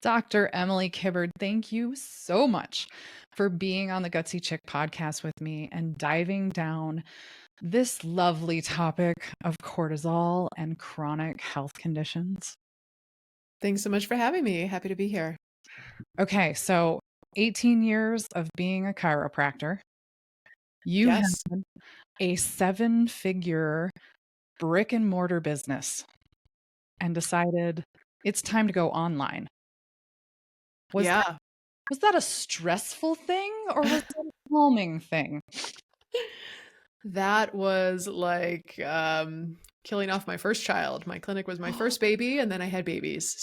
Dr. Emily Kiberd, thank you so much for being on the Gutsy Chick podcast with me and diving down this lovely topic of cortisol and chronic health conditions. Thanks so much for having me. Happy to be here. Okay, so 18 years of being a chiropractor. You had Yes. a 7-figure brick and mortar business and decided it's time to go online. Was that, Yeah. was that a stressful thing or was that a calming thing? That was like killing off my first child. My clinic was my first baby, and then I had babies.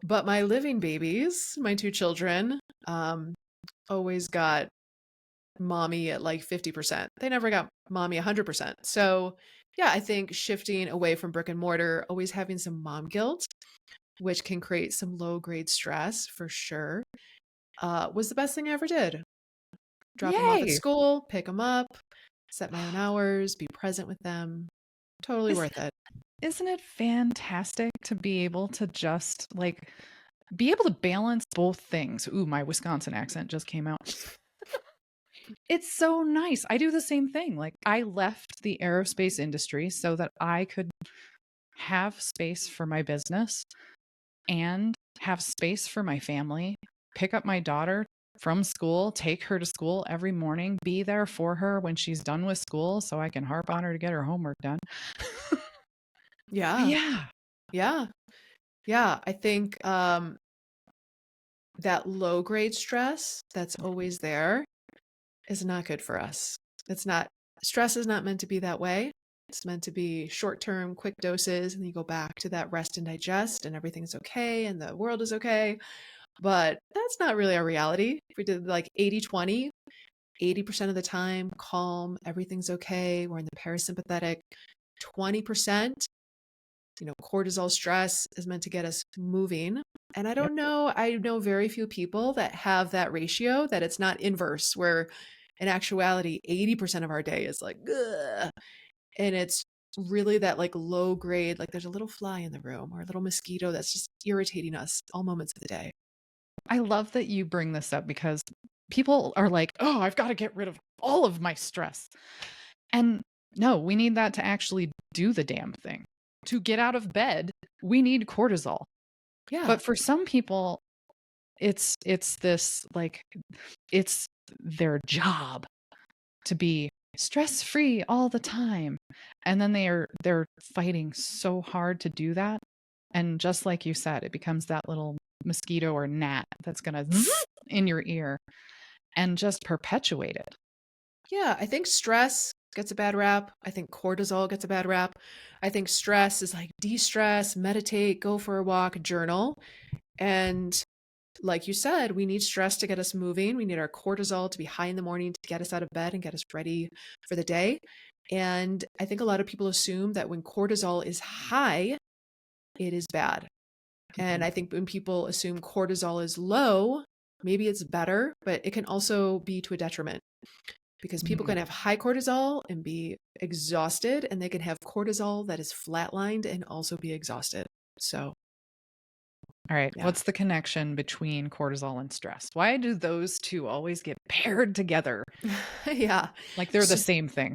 But my living babies, my two children, always got mommy at like 50%. They never got mommy 100%. So, yeah, I think shifting away from brick and mortar, always having some mom guilt, which can create some low grade stress for sure, was the best thing I ever did. Drop them off at Yay. school, pick them up, set my own hours, be present with them. Totally worth it. Isn't it fantastic to be able to just be able to balance both things? Ooh, my Wisconsin accent just came out. It's so nice. I do the same thing. Like, I left the aerospace industry so that I could have space for my business and have space for my family, pick up my daughter from school, take her to school every morning, be there for her when she's done with school so I can harp on her to get her homework done. Yeah. Yeah. Yeah. Yeah. I think that low grade stress that's always there is not good for us. It's not, stress is not meant to be that way. It's meant to be short term, quick doses, and then you go back to that rest and digest, and everything's okay, and the world is okay. But that's not really our reality. If we did like 80-20, 80% of the time, calm, everything's okay, we're in the parasympathetic. 20%, cortisol stress is meant to get us moving. And I Yep. don't know, I know very few people that have that ratio, that it's not inverse, where in actuality, 80% of our day is like, ugh. And it's really that like low grade, like there's a little fly in the room or a little mosquito that's just irritating us all moments of the day. I love that you bring this up because people are like, oh, I've got to get rid of all of my stress. And no, we need that to actually do the damn thing. To get out of bed, we need cortisol. Yeah. But for some people, it's this it's their job to be stress-free all the time. And then they're fighting so hard to do that. And just like you said, it becomes that little mosquito or gnat that's going to in your ear and just perpetuate it. Yeah. I think stress gets a bad rap. I think cortisol gets a bad rap. I think stress is like de-stress, meditate, go for a walk, journal. And like you said, we need stress to get us moving. We need our cortisol to be high in the morning to get us out of bed and get us ready for the day. And I think a lot of people assume that when cortisol is high, it is bad. And I think when people assume cortisol is low, maybe it's better, but it can also be to a detriment because people can have high cortisol and be exhausted, and they can have cortisol that is flatlined and also be exhausted. So, All right. yeah. What's the connection between cortisol and stress? Why do those two always get paired together? Yeah. Like they're the same thing.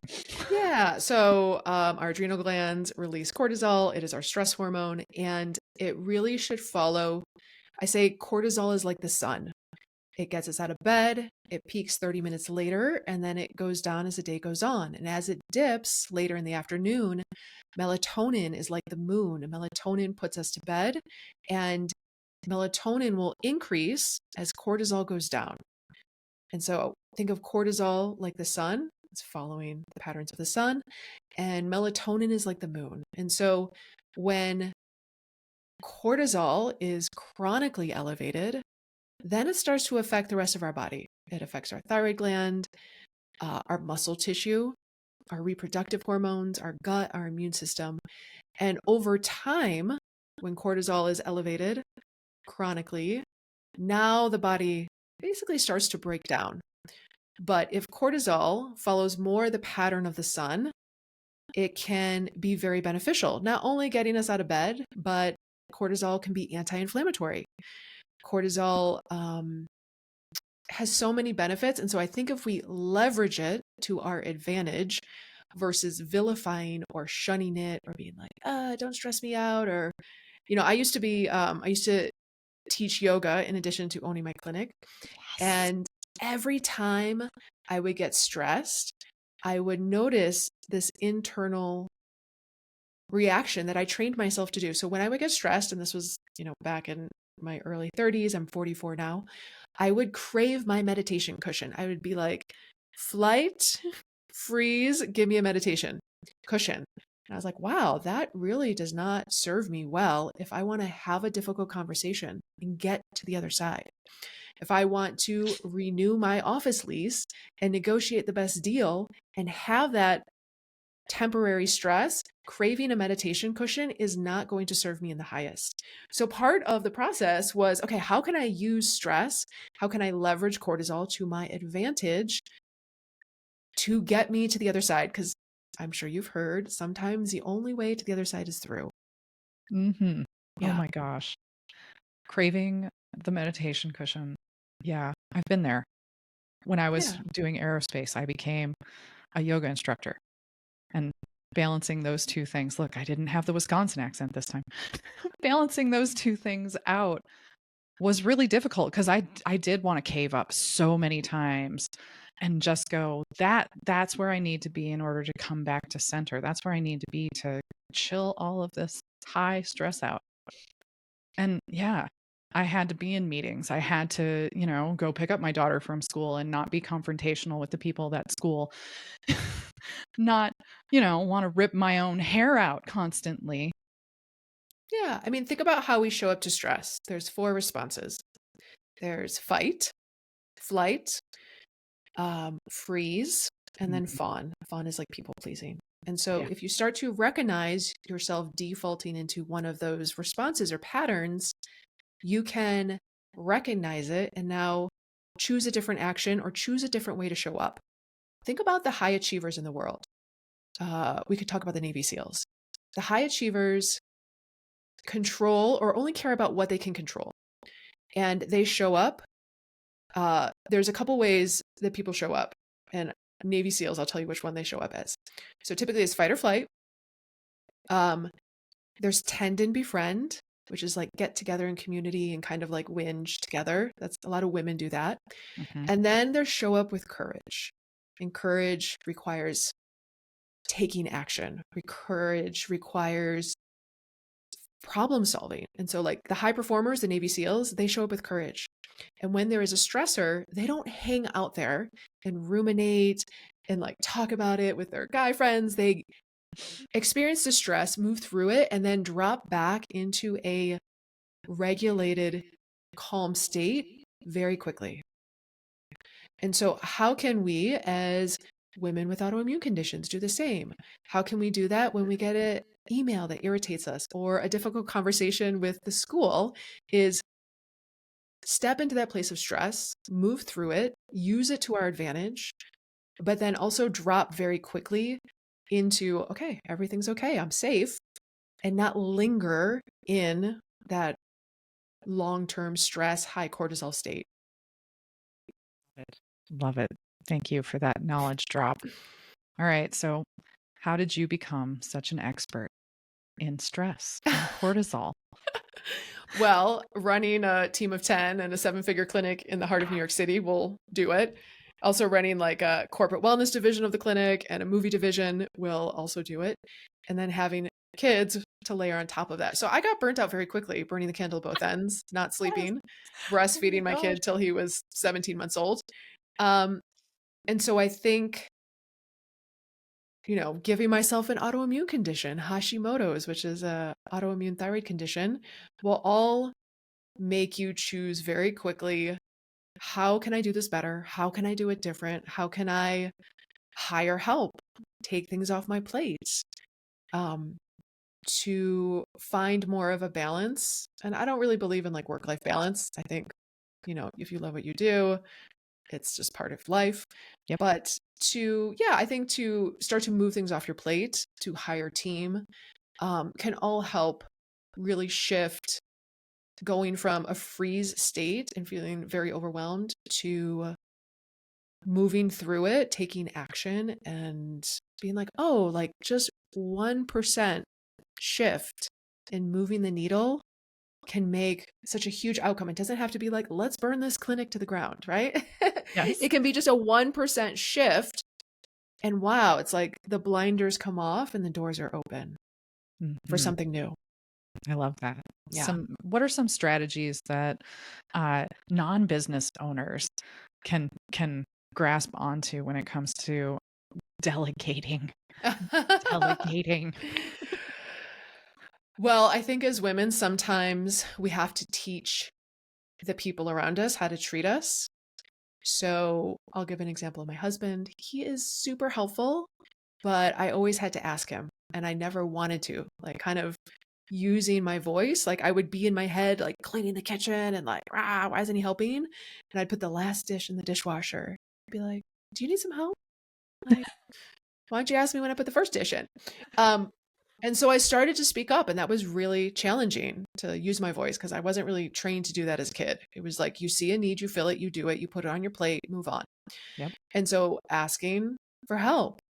Yeah. So our adrenal glands release cortisol. It is our stress hormone, and it really should follow. I say cortisol is like the sun. It gets us out of bed. It peaks 30 minutes later, and then it goes down as the day goes on. And as it dips later in the afternoon, melatonin is like the moon. Melatonin puts us to bed, and melatonin will increase as cortisol goes down. And so think of cortisol like the sun. It's following the patterns of the sun. And melatonin is like the moon. And so when cortisol is chronically elevated, then it starts to affect the rest of our body. It affects our thyroid gland, our muscle tissue, our reproductive hormones, our gut, our immune system. And over time, when cortisol is elevated chronically, now the body basically starts to break down. But if cortisol follows more the pattern of the sun, it can be very beneficial, not only getting us out of bed, but cortisol can be anti-inflammatory. Cortisol has so many benefits. And so I think if we leverage it to our advantage versus vilifying or shunning it or being like, don't stress me out. Or, I used to teach yoga in addition to owning my clinic. Yes. And every time I would get stressed, I would notice this internal reaction that I trained myself to do. So when I would get stressed, and this was, back in my early 30s, I'm 44 now, I would crave my meditation cushion. I would be like, flight, freeze, give me a meditation cushion. And I was like, wow, that really does not serve me well if I want to have a difficult conversation and get to the other side. If I want to renew my office lease and negotiate the best deal and have that temporary stress, craving a meditation cushion is not going to serve me in the highest. So part of the process was, okay, how can I use stress? How can I leverage cortisol to my advantage to get me to the other side? Because I'm sure you've heard sometimes the only way to the other side is through. Mm-hmm. Oh Yeah. my gosh. Craving the meditation cushion. Yeah, I've been there. When I was Yeah. doing aerospace, I became a yoga instructor, and balancing those two things. Look, I didn't have the Wisconsin accent this time. Balancing those two things out was really difficult because I did want to cave up so many times and just go, that's where I need to be in order to come back to center. That's where I need to be to chill all of this high stress out. And yeah, I had to be in meetings. I had to, go pick up my daughter from school and not be confrontational with the people at school. Not, want to rip my own hair out constantly. Yeah. I mean, think about how we show up to stress. There's 4 responses. There's fight, flight, freeze, and then Mhm. fawn. Fawn is like people pleasing. And so Yeah. if you start to recognize yourself defaulting into one of those responses or patterns, you can recognize it and now choose a different action or choose a different way to show up. Think about the high achievers in the world. We could talk about the Navy SEALs. The high achievers control or only care about what they can control. And they show up. There's a couple ways that people show up. And Navy SEALs, I'll tell you which one they show up as. So typically it's fight or flight. There's tend and befriend, which is like get together in community and kind of like whinge together. That's a lot of women do that. Mhm. And then there's show up with courage. And courage requires taking action. Courage requires problem solving. And so like the high performers, the Navy SEALs, they show up with courage. And when there is a stressor, they don't hang out there and ruminate and like talk about it with their guy friends. They experience the stress, move through it, and then drop back into a regulated, calm state very quickly. And so, how can we, as women with autoimmune conditions, do the same? How can we do that when we get an email that irritates us or a difficult conversation with the school? Is step into that place of stress, move through it, use it to our advantage, but then also drop very quickly into, okay, everything's okay, I'm safe, and not linger in that long-term stress, high cortisol state. Love it. Thank you for that knowledge drop. All right. So, how did you become such an expert in stress and cortisol? Well, running a team of 10 and a 7-figure clinic in the heart of New York City will do it. Also running like a corporate wellness division of the clinic and a movie division will also do it. And then having kids to layer on top of that. So I got burnt out very quickly, burning the candle at both ends, not sleeping, breastfeeding my kid till he was 17 months old. And so I think, giving myself an autoimmune condition, Hashimoto's, which is a autoimmune thyroid condition, will all make you choose very quickly, how can I do this better? How can I do it different? How can I hire help, take things off my plate, to find more of a balance? And I don't really believe in like work-life balance. I think, if you love what you do, it's just part of life. Yep. But I think to start to move things off your plate, to hire team, can all help really shift going from a freeze state and feeling very overwhelmed to moving through it, taking action and being like, oh, like just 1% shift in moving the needle can make such a huge outcome. It doesn't have to be like, let's burn this clinic to the ground, right? Yes. It can be just a 1% shift. And wow, it's like the blinders come off and the doors are open for Mhm. something new. I love that. Yeah. What are some strategies that non-business owners can grasp onto when it comes to delegating? Delegating. Well, I think as women, sometimes we have to teach the people around us how to treat us. So I'll give an example of my husband. He is super helpful, but I always had to ask him, and I never wanted to, like, kind of using my voice. Like, I would be in my head, like cleaning the kitchen and like, rah, why isn't he helping? And I'd put the last dish in the dishwasher. I'd be like, do you need some help? Like, why don't you ask me when I put the first dish in? And so I started to speak up, and that was really challenging to use my voice because I wasn't really trained to do that as a kid. It was like, you see a need, you fill it, you do it, you put it on your plate, move on. Yep. And so asking for help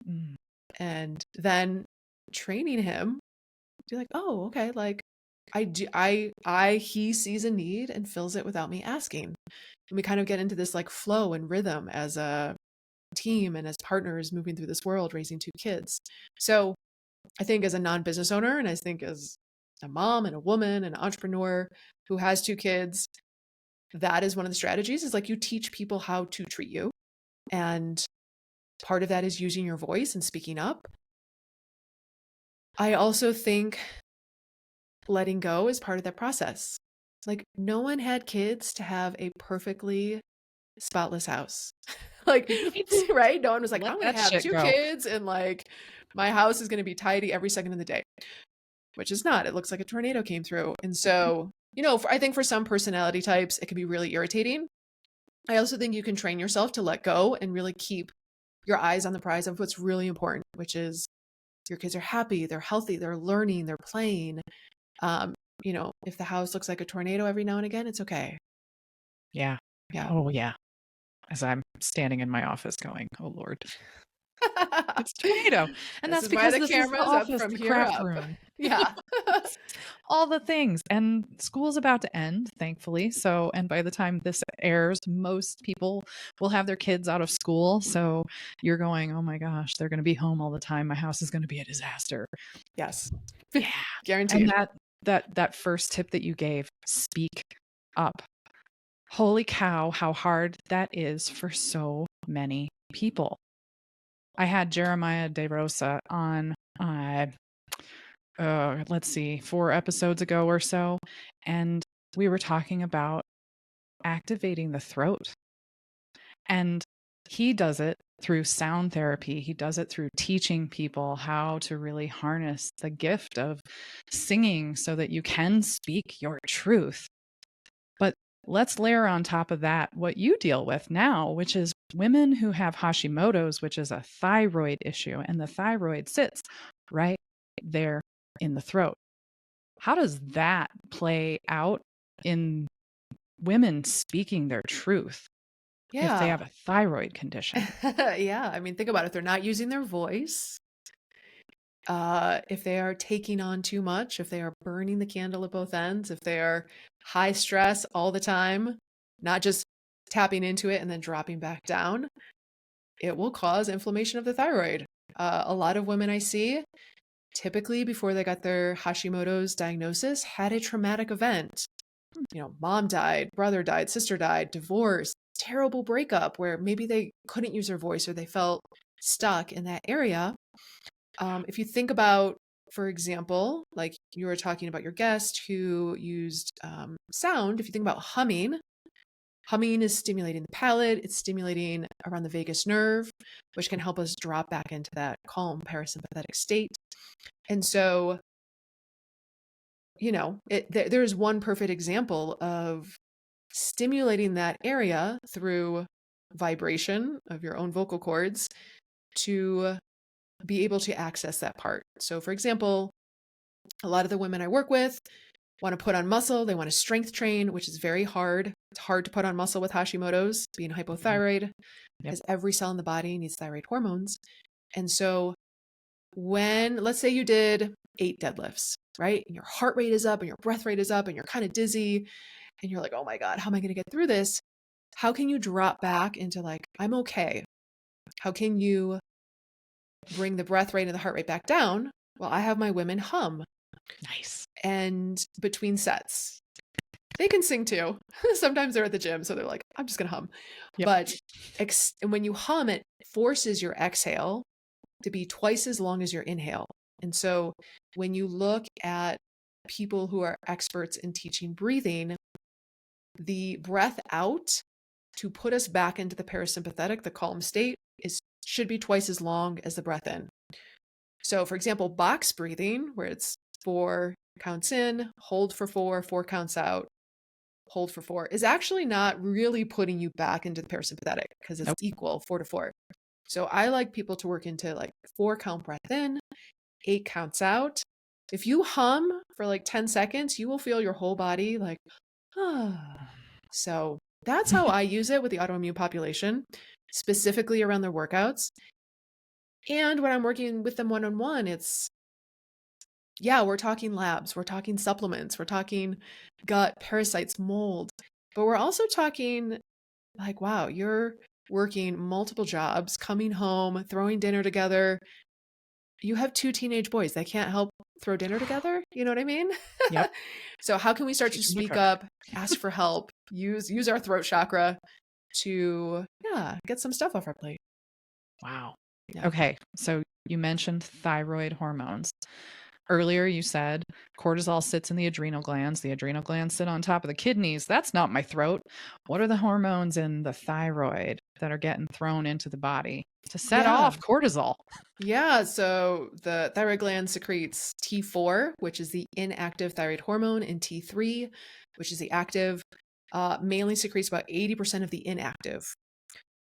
Mm. and then training him to be like, oh, okay, like he sees a need and fills it without me asking. And we kind of get into this like flow and rhythm as a team and as partners moving through this world, raising two kids. So I think as a non-business owner, and I think as a mom and a woman and an entrepreneur who has two kids, that is one of the strategies is like you teach people how to treat you. And part of that is using your voice and speaking up. I also think letting go is part of that process. Like no one had kids to have a perfectly spotless house. Like, right? No one was like, Let I'm going that to have shit two go. kids and like my house is going to be tidy every second of the day, which is not. It looks like a tornado came through. And so, I think for some personality types, it can be really irritating. I also think you can train yourself to let go and really keep your eyes on the prize of what's really important, which is your kids are happy, they're healthy, they're learning, they're playing. If the house looks like a tornado every now and again, it's okay. Yeah. Yeah. Oh yeah. As I'm standing in my office going, oh Lord, it's a tornado. And This that's is why because the this is the camera's up office, from the here craft up. room. Yeah. All the things. And school's about to end, thankfully. So, and by the time this airs, most people will have their kids out of school. So you're going, oh my gosh, they're going to be home all the time. My house is going to be a disaster. Yes. Yeah. Guaranteed. And that first tip that you gave, speak up. Holy cow, how hard that is for so many people. I had Jeremiah De Rosa on, let's see, 4 episodes ago or so, and we were talking about activating the throat. And he does it through sound therapy. He does it through teaching people how to really harness the gift of singing so that you can speak your truth. But let's layer on top of that what you deal with now, which is women who have Hashimoto's, which is a thyroid issue, and the thyroid sits right there in the throat. How does that play out in women speaking their truth if they Yeah. have a thyroid condition? Yeah. I mean, think about it. They're not using their voice. If they are taking on too much, if they are burning the candle at both ends, if they are high stress all the time, not just tapping into it and then dropping back down, it will cause inflammation of the thyroid. A lot of women I see, typically before they got their Hashimoto's diagnosis, had a traumatic event. Mom died, brother died, sister died, divorce, terrible breakup where maybe they couldn't use their voice or they felt stuck in that area. If you think about, for example, like you were talking about your guest who used sound, if you think about humming, humming is stimulating the palate, it's stimulating around the vagus nerve, which can help us drop back into that calm parasympathetic state. And so, there's one perfect example of stimulating that area through vibration of your own vocal cords to be able to access that part. So, for example, A lot of the women I work with want to put on muscle. They want to strength train, which is very hard. It's hard to put on muscle with Hashimoto's, being hypothyroid, Yep. because every cell in the body needs thyroid hormones. And so let's say you did 8 deadlifts, right? And your heart rate is up and your breath rate is up and you're kind of dizzy and you're like, oh my God, how am I going to get through this? How can you drop back into like, I'm okay? How can you bring the breath rate and the heart rate back down? Well, I have my women hum. Nice. And between sets, they can sing too. Sometimes they're at the gym, so they're like, I'm just going to hum. Yep. But when you hum, it forces your exhale to be twice as long as your inhale. And so when you look at people who are experts in teaching breathing, the breath out to put us back into the parasympathetic, the calm state, should be twice as long as the breath in. So for example, box breathing, where it's 4 counts in, hold for 4, 4 counts out, hold for 4, is actually not really putting you back into the parasympathetic because it's equal 4 to 4. So I like people to work into like 4 count breath in, 8 counts out. If you hum for like 10 seconds, you will feel your whole body like, ah. So that's how I use it with the autoimmune population, specifically around their workouts. And when I'm working with them one-on-one, we're talking labs, we're talking supplements, we're talking gut, parasites, mold, but we're also talking like, wow, you're working multiple jobs, coming home, throwing dinner together. You have 2 teenage boys. They can't help throw dinner together. You know what I mean? Yep. So how can we start to speak up, ask for help, use our throat chakra to, get some stuff off our plate? Wow. Yeah. Okay. So you mentioned thyroid hormones. Earlier, you said cortisol sits in the adrenal glands. The adrenal glands sit on top of the kidneys. That's not my throat. What are the hormones in the thyroid that are getting thrown into the body to set off cortisol? Yeah. So the thyroid gland secretes T4, which is the inactive thyroid hormone, and T3, which is the active. Mainly secretes about 80% of the inactive.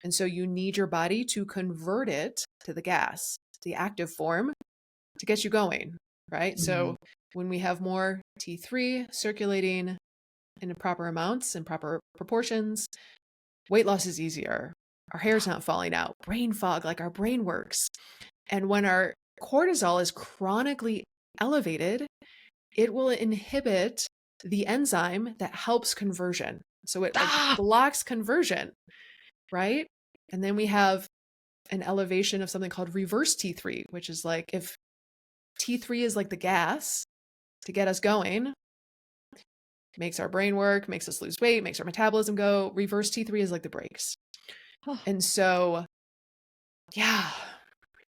And so you need your body to convert it to the gas, the active form, to get you going, right? So when we have more T3 circulating in proper amounts and proper proportions, weight loss is easier. Our hair's not falling out. Brain fog, like our brain works. And when our cortisol is chronically elevated, it will inhibit the enzyme that helps conversion. So it blocks conversion, right? And then we have an elevation of something called reverse T3, which is like if T3 is like the gas to get us going, makes our brain work, makes us lose weight, makes our metabolism go. Reverse T3 is like the brakes. And so,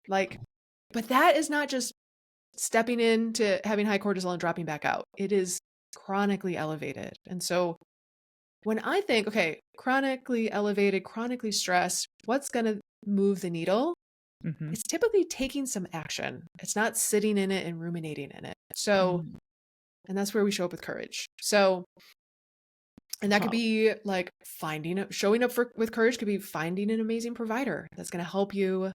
but that is not just stepping into having high cortisol and dropping back out. It is chronically elevated. And so when I think, okay, chronically elevated, chronically stressed, what's going to move the needle? It's typically taking some action. It's not sitting in it and ruminating in it. So, and that's where we show up with courage. So, and that could be like showing up with courage could be finding an amazing provider that's going to help you,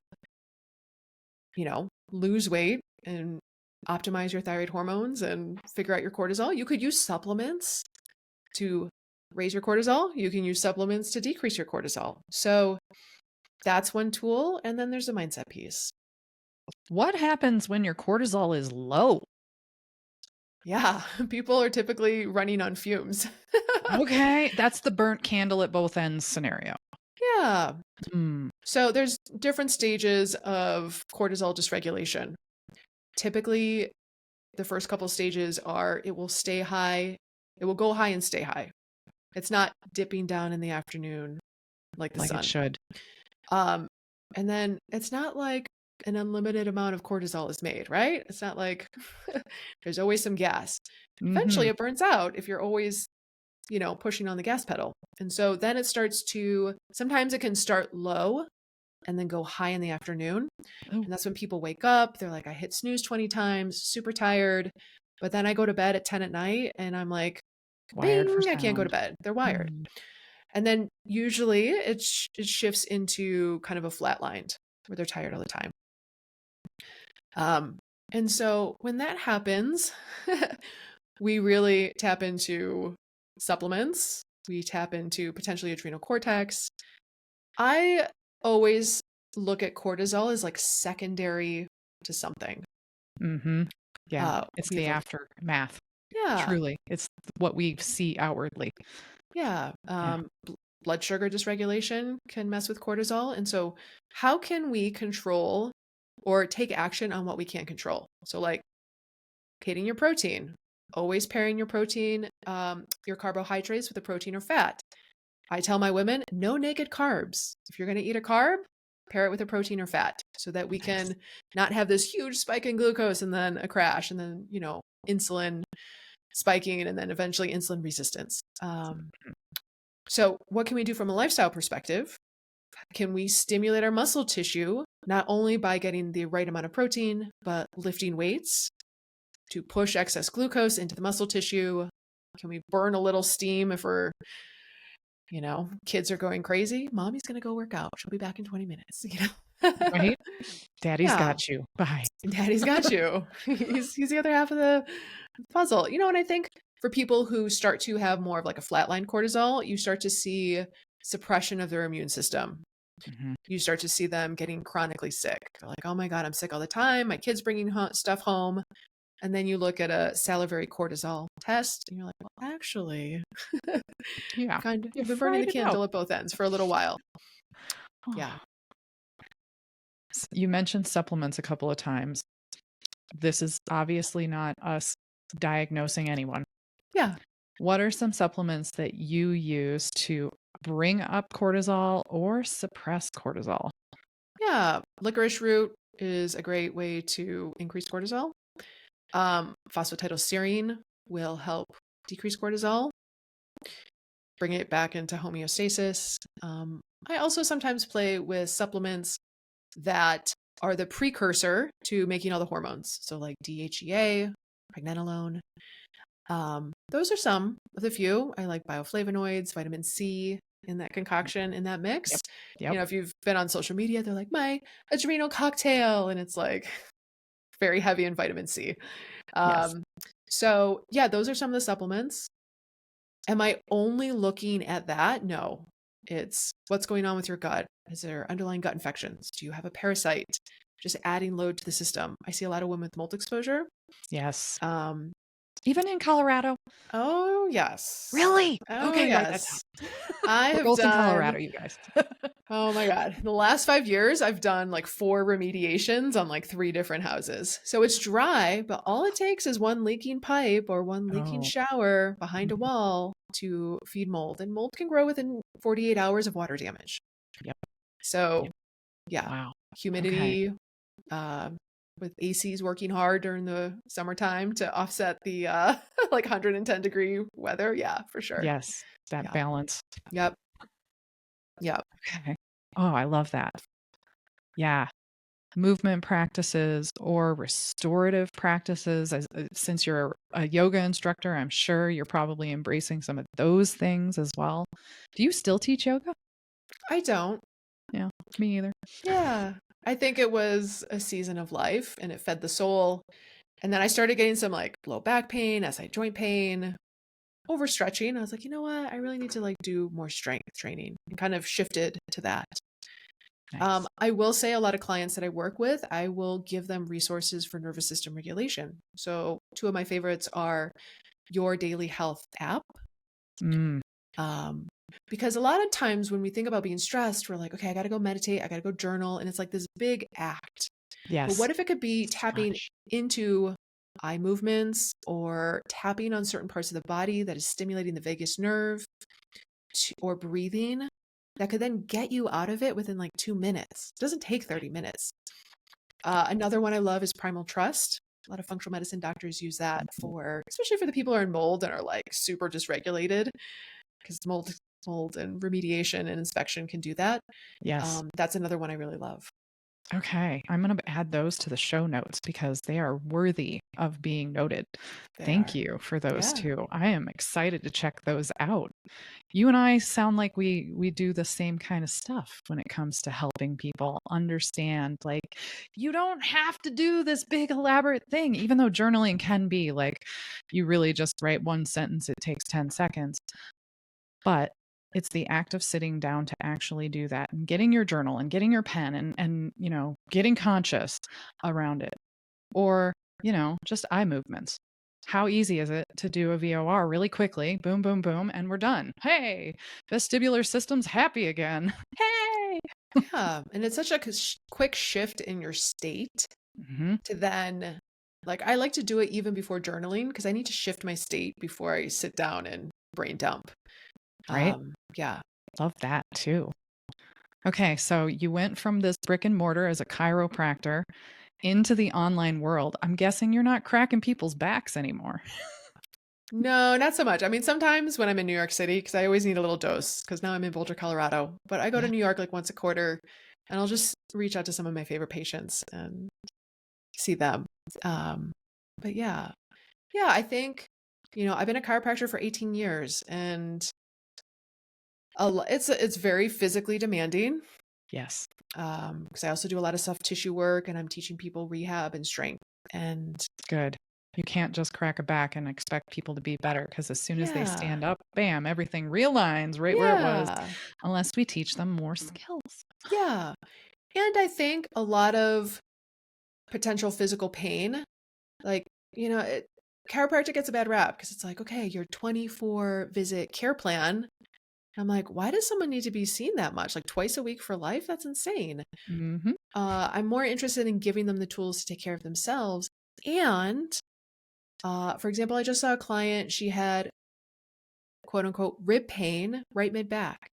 lose weight and optimize your thyroid hormones and figure out your cortisol. You could use supplements to raise your cortisol. You can use supplements to decrease your cortisol. So that's one tool. And then there's a mindset piece. What happens when your cortisol is low? Yeah, people are typically running on fumes. Okay, that's the burnt candle at both ends scenario. Yeah. So there's different stages of cortisol dysregulation. Typically, the first couple stages are it will stay high. It will go high and stay high. It's not dipping down in the afternoon like the sun. It should. And then it's not like an unlimited amount of cortisol is made, right? It's not like there's always some gas. Eventually it burns out if you're always, pushing on the gas pedal. And so then it starts sometimes it can start low and then go high in the afternoon. And that's when people wake up. They're like, I hit snooze 20 times, super tired. But then I go to bed at 10 at night and I'm like, wired for sound. I can't go to bed. They're wired. And then usually it shifts into kind of a flatlined where they're tired all the time. And so when that happens, we really tap into supplements. We tap into potentially adrenal cortex. I always look at cortisol as like secondary to something. Mm-hmm. Yeah. It's We the have like, aftermath. yeah, Truly. It's what we see outwardly. yeah. Yeah. Blood sugar dysregulation can mess with cortisol. And so, how can we control or take action on what we can't control? So, like eating your protein, always pairing your protein, your carbohydrates with a protein or fat. I tell my women, no naked carbs. If you're going to eat a carb, pair it with a protein or fat so that we Nice. can not have this huge spike in glucose and then a crash and then, insulin spiking and then eventually insulin resistance. So, what can we do from a lifestyle perspective? Can we stimulate our muscle tissue not only by getting the right amount of protein, but lifting weights to push excess glucose into the muscle tissue? Can we burn a little steam if we're, kids are going crazy? Mommy's going to go work out. She'll be back in 20 minutes, Right? Daddy's Yeah. got you. Bye. Daddy's got you. He's the other half of the puzzle. And I think for people who start to have more of like a flatline cortisol, you start to see suppression of their immune system. Mm-hmm. You start to see them getting chronically sick. They're like, oh my God, I'm sick all the time. My kid's bringing stuff home. And then you look at a salivary cortisol test and you're like, well, actually, Yeah. you've been burning the candle at both ends for a little while. Oh. Yeah. You mentioned supplements a couple of times. This is obviously not us diagnosing anyone. Yeah. What are some supplements that you use to bring up cortisol or suppress cortisol? Yeah. Licorice root is a great way to increase cortisol. Phosphatidylserine will help decrease cortisol, bring it back into homeostasis. I also sometimes play with supplements that are the precursor to making all the hormones. So like DHEA, pregnenolone. Those are some of the few. I like bioflavonoids, vitamin C in that concoction, in that mix. Yep. If you've been on social media, they're like, my adrenal cocktail. And it's like very heavy in vitamin C. Yes. So yeah, those are some of the supplements. Am I only looking at that? No. It's what's going on with your gut. Is there underlying gut infections? Do you have a parasite? Just adding load to the system. I see a lot of women with mold exposure. Yes. Even in Colorado. Oh, yes. Really? Oh, okay, yes. I have both in Colorado, you guys. Oh my God. In the last 5 years, I've done like 4 remediations on like 3 different houses. So it's dry, but all it takes is one leaking pipe or one leaking shower behind a wall to feed mold. And mold can grow within 48 hours of water damage. Yep. So yeah, wow. humidity, with ACs working hard during the summertime to offset the like 110-degree weather. Yeah, for sure. Yes, that balance. Yep. Okay. Oh, I love that. Yeah. Movement practices or restorative practices. Since you're a yoga instructor, I'm sure you're probably embracing some of those things as well. Do you still teach yoga? I don't. Yeah, me either. Yeah. I think it was a season of life and it fed the soul. And then I started getting some like low back pain, SI joint pain, overstretching. I was like, you know what? I really need to like do more strength training and kind of shifted to that. Nice. I will say a lot of clients that I work with, I will give them resources for nervous system regulation. So 2 of my favorites are Your Daily Health app. Because a lot of times when we think about being stressed, we're like, okay, I got to go meditate. I got to go journal. And it's like this big act. Yes. But what if it could be tapping into eye movements or tapping on certain parts of the body that is stimulating the vagus nerve or breathing that could then get you out of it within like 2 minutes. It doesn't take 30 minutes. Another one I love is Primal Trust. A lot of functional medicine doctors use that especially for the people who are in mold and are like super dysregulated, because mold and remediation and inspection can do that. Yes. That's another one I really love. Okay, I'm going to add those to the show notes because they are worthy of being noted. They Thank are. you for those Yeah. two. I am excited to check those out. You and I sound like we do the same kind of stuff when it comes to helping people understand like you don't have to do this big elaborate thing even though journaling can be like you really just write one sentence, it takes 10 seconds. But it's the act of sitting down to actually do that and getting your journal and getting your pen and getting conscious around it. Or, just eye movements. How easy is it to do a VOR really quickly? Boom, boom, boom, and we're done. Hey, vestibular system's happy again. Hey. Yeah. And it's such a quick shift in your state Hmm. to then, like, I like to do it even before journaling because I need to shift my state before I sit down and brain dump. Right? Yeah. Love that too. Okay, so you went from this brick and mortar as a chiropractor into the online world. I'm guessing you're not cracking people's backs anymore. No, not so much. I mean, sometimes when I'm in New York City, because I always need a little dose, because now I'm in Boulder, Colorado, but I go to Yeah. New York like once a quarter and I'll just reach out to some of my favorite patients and see them. Um, but yeah, yeah, I think, I've been a chiropractor for 18 years and it's very physically demanding. Yes. Because I also do a lot of soft tissue work and I'm teaching people rehab and strength. And Good. You can't just crack a back and expect people to be better because as soon as they yeah, stand up, bam, everything realigns right where it was, yeah, unless we teach them more skills. yeah. And I think a lot of potential physical pain, like, chiropractic gets a bad rap because it's like, okay, your 24 visit care plan. I'm like, why does someone need to be seen that much? Like twice a week for life? That's insane. Hmm. I'm more interested in giving them the tools to take care of themselves. And for example, I just saw a client, she had quote unquote rib pain, right mid back.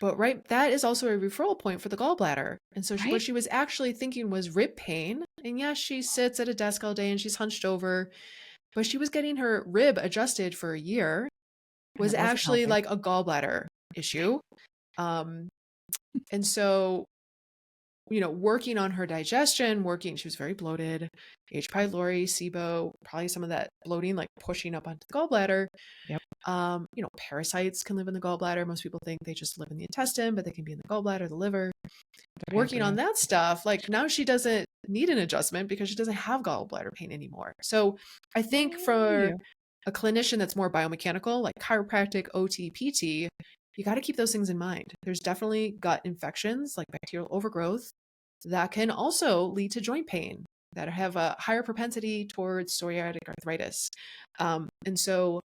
But right, that is also a referral point for the gallbladder. And so what Right? she was actually thinking was rib pain. And yes, she sits at a desk all day and she's hunched over, but she was getting her rib adjusted for a year, And was it wasn't actually helping. like a gallbladder issue. Um, and so, working on her digestion, she was very bloated, H. pylori, SIBO, probably some of that bloating, like pushing up onto the gallbladder. Yep. Parasites can live in the gallbladder. Most people think they just live in the intestine, but they can be in the gallbladder, the liver. The Working on pancreas. that stuff, like now she doesn't need an adjustment because she doesn't have gallbladder pain anymore. So I think for Yay. a clinician that's more biomechanical, like chiropractic, OT, PT, you got to keep those things in mind. There's definitely gut infections like bacterial overgrowth that can also lead to joint pain that have a higher propensity towards psoriatic arthritis. And so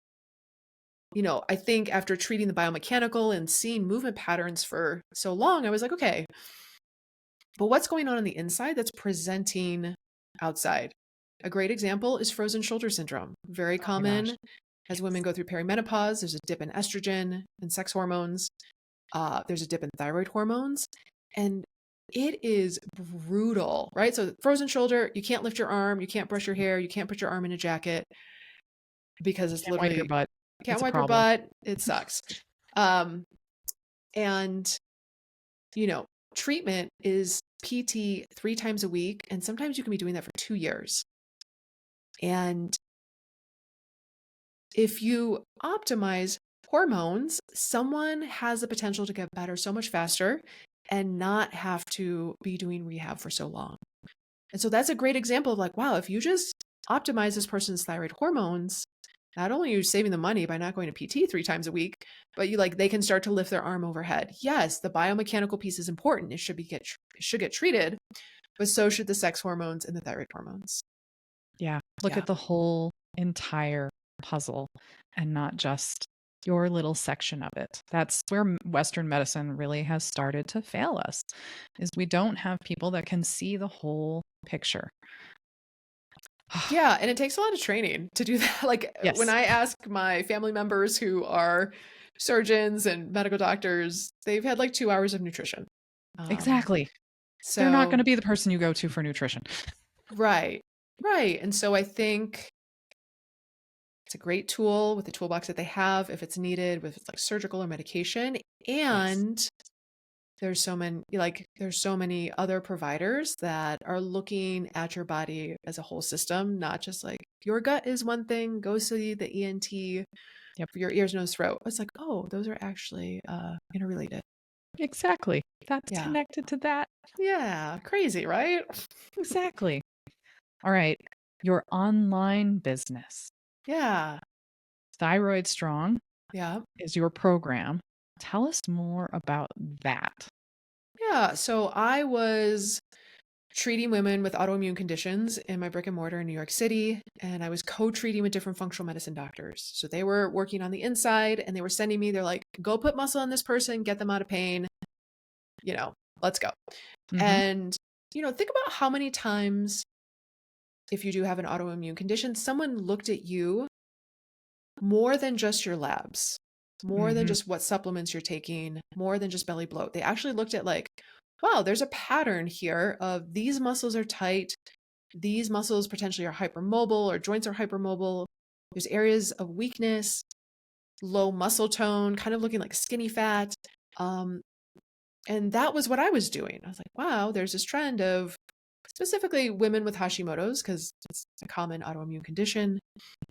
I think after treating the biomechanical and seeing movement patterns for so long, I was like, okay, but what's going on the inside that's presenting outside? A great example is frozen shoulder syndrome. Very Oh my gosh. common as women go through perimenopause. There's a dip in estrogen and sex hormones. There's a dip in thyroid hormones. And it is brutal, right? So, frozen shoulder, you can't lift your arm, you can't brush your hair, you can't put your arm in a jacket because it's Can't wipe your literally butt. can't It's a wipe your problem. butt. It sucks. Um, and, you know, treatment is PT 3 times a week. And sometimes you can be doing that for 2 years. And if you optimize hormones, someone has the potential to get better so much faster and not have to be doing rehab for so long. And so that's a great example of like, wow, if you just optimize this person's thyroid hormones, not only are you saving the money by not going to PT 3 times a week, but they can start to lift their arm overhead. Yes, the biomechanical piece is important. It should get treated, but so should the sex hormones and the thyroid hormones. Yeah. Look Yeah. at the whole entire puzzle and not just your little section of it. That's where Western medicine really has started to fail us, is we don't have people that can see the whole picture. Yeah, and it takes a lot of training to do that. Like when Yes, I ask my family members who are surgeons and medical doctors, they've had like 2 hours of nutrition. Um, exactly. They're not going so to be the person you go to for nutrition. right, right. And so I think it's a great tool with the toolbox that they have if it's needed, with like surgical or medication. Yes. And there's so many other providers that are looking at your body as a whole system, not just like your gut is one thing, go see the ENT Yep. for your ears, nose, throat. It's like, oh, those are actually interrelated. Exactly. That's Yeah. connected to that. Yeah. Crazy, right? Exactly. All right. Your online business. Yeah. Thyroid Strong Yeah. is your program. Tell us more about that. Yeah. So I was treating women with autoimmune conditions in my brick and mortar in New York City. And I was co-treating with different functional medicine doctors. So they were working on the inside and they were sending me, they're like, go put muscle on this person, get them out of pain, let's go. Mm-hmm. And, think about how many times, if you do have an autoimmune condition, someone looked at you more than just your labs, more than Mm-hmm. just what supplements you're taking, more than just belly bloat. They actually looked at like, wow, there's a pattern here of these muscles are tight. These muscles potentially are hypermobile or joints are hypermobile. There's areas of weakness, low muscle tone, kind of looking like skinny fat. And that was what I was doing. I was like, wow, there's this trend of specifically women with Hashimoto's, because it's a common autoimmune condition,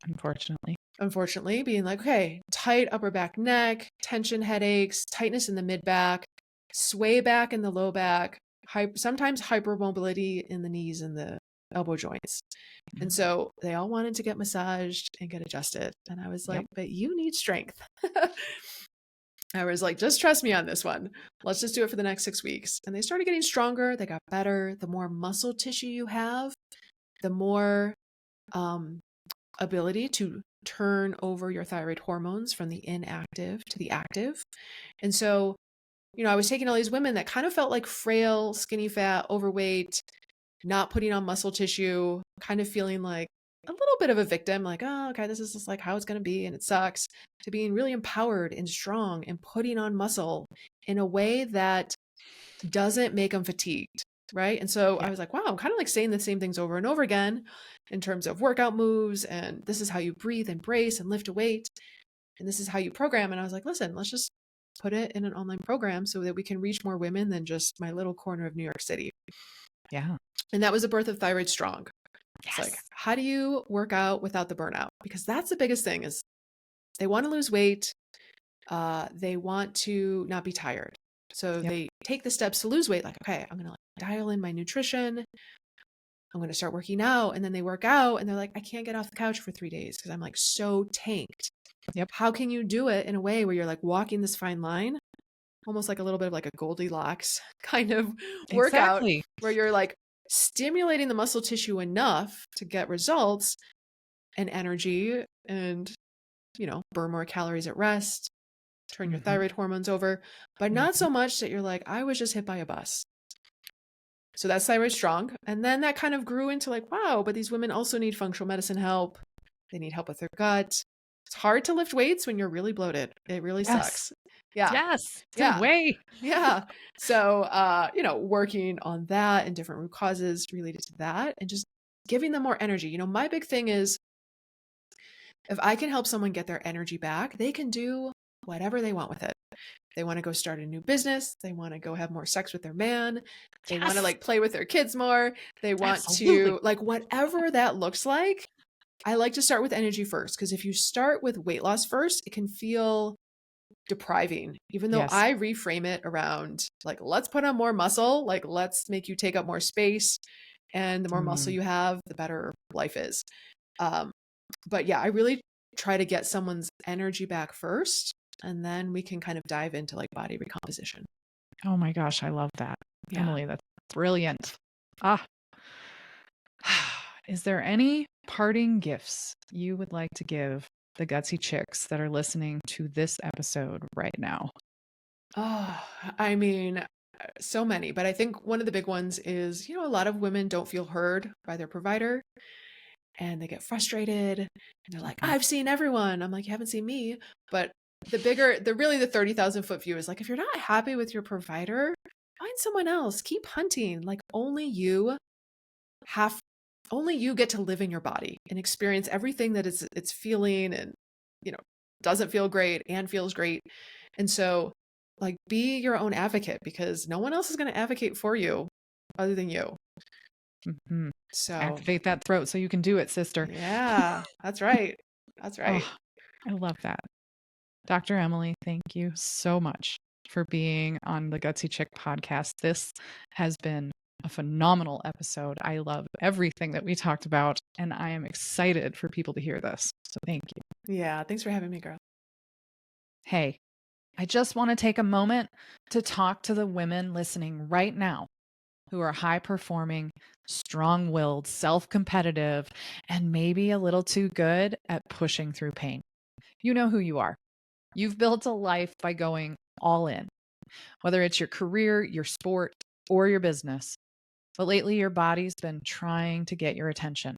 unfortunately, being like, okay, tight upper back neck, tension headaches, tightness in the mid back, sway back in the low back, sometimes hypermobility in the knees and the elbow joints. And so they all wanted to get massaged and get adjusted. And I was like, but you need strength. I was like, just trust me on this one. Let's just do it for the next 6 weeks. And they started getting stronger. They got better. The more muscle tissue you have, the more ability to turn over your thyroid hormones from the inactive to the active. And so, I was taking all these women that kind of felt like frail, skinny fat, overweight, not putting on muscle tissue, kind of feeling like a little bit of a victim, like, oh, okay, this is just like how it's going to be and it sucks, to being really empowered and strong and putting on muscle in a way that doesn't make them fatigued. Right. And so I was like, wow, I'm kind of like saying the same things over and over again in terms of workout moves. And this is how you breathe and brace and lift a weight. And this is how you program. And I was like, listen, let's just put it in an online program so that we can reach more women than just my little corner of New York City. Yeah. And that was the birth of Thyroid Strong. Yes. It's like, how do you work out without the burnout? Because that's the biggest thing is they want to lose weight. They want to not be tired. So they take the steps to lose weight. Like, okay, I'm going to dial in my nutrition. I'm going to start working out. And then they work out and they're like, I can't get off the couch for 3 days because I'm like so tanked. How can you do it in a way where you're like walking this fine line, almost like a little bit of like a Goldilocks kind of workout where you're like stimulating the muscle tissue enough to get results and energy and, burn more calories at rest, turn your thyroid hormones over, but not so much that you're like, I was just hit by a bus. So that's Thyroid Strong. And then that kind of grew into like, wow, but these women also need functional medicine help. They need help with their gut. It's hard to lift weights when you're really bloated. It really sucks. Yeah. Yes. Yeah. Way. Yeah. So, working on that and different root causes related to that and just giving them more energy. My big thing is if I can help someone get their energy back, they can do whatever they want with it. They want to go start a new business. They want to go have more sex with their man. They want to like play with their kids more. They want to like whatever that looks like. I like to start with energy first because if you start with weight loss first, it can feel depriving, even though I reframe it around like, let's put on more muscle, like let's make you take up more space. And the more muscle you have, the better life is. But yeah, I really try to get someone's energy back first. And then we can kind of dive into like body recomposition. Oh my gosh, I love that. Yeah. Emily, that's brilliant. Is there any parting gifts you would like to give the Gutsy Chicks that are listening to this episode right now? Oh, I mean, so many, but I think one of the big ones is, a lot of women don't feel heard by their provider and they get frustrated and they're like, I've seen everyone. I'm like, you haven't seen me. But the 30,000 foot view is like, if you're not happy with your provider, find someone else, keep hunting. Like only you get to live in your body and experience everything that it's feeling and, doesn't feel great and feels great. And so like be your own advocate, because no one else is going to advocate for you other than you. Mhm. So Activate that throat so you can do it, sister. yeah, that's right. That's right. Oh, I love that. Dr. Emily, thank you so much for being on the Gutsy Chick podcast. This has been a phenomenal episode. I love everything that we talked about, and I am excited for people to hear this. So thank you. Yeah, thanks for having me, girl. Hey, I just want to take a moment to talk to the women listening right now who are high performing, strong willed, self competitive, and maybe a little too good at pushing through pain. You know who you are. You've built a life by going all in, whether it's your career, your sport, or your business. But lately, your body's been trying to get your attention,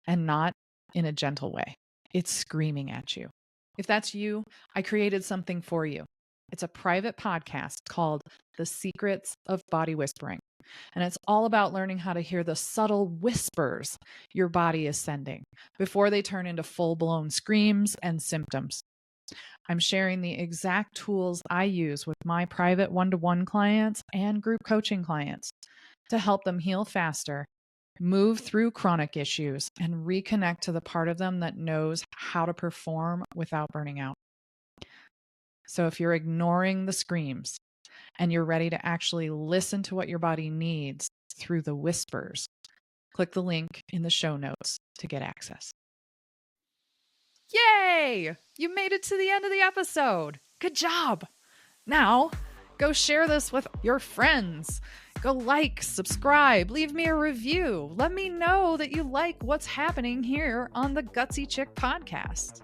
and not in a gentle way. It's screaming at you. If that's you, I created something for you. It's a private podcast called The Secrets of Body Whispering. And it's all about learning how to hear the subtle whispers your body is sending before they turn into full-blown screams and symptoms. I'm sharing the exact tools I use with my private one-to-one clients and group coaching clients to help them heal faster, move through chronic issues, and reconnect to the part of them that knows how to perform without burning out. So if you're ignoring the screams and you're ready to actually listen to what your body needs through the whispers, click the link in the show notes to get access. Yay! You made it to the end of the episode. Good job. Now, go share this with your friends. Go like, subscribe, leave me a review. Let me know that you like what's happening here on the Gutsy Chick podcast.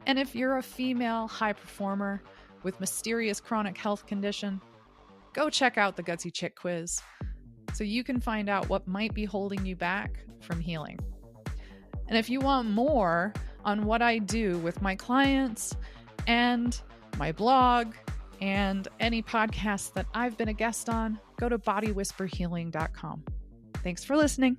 And if you're a female high performer with mysterious chronic health condition, go check out the Gutsy Chick quiz so you can find out what might be holding you back from healing. And if you want more on what I do with my clients and my blog and any podcasts that I've been a guest on, go to bodywhisperhealing.com. Thanks for listening.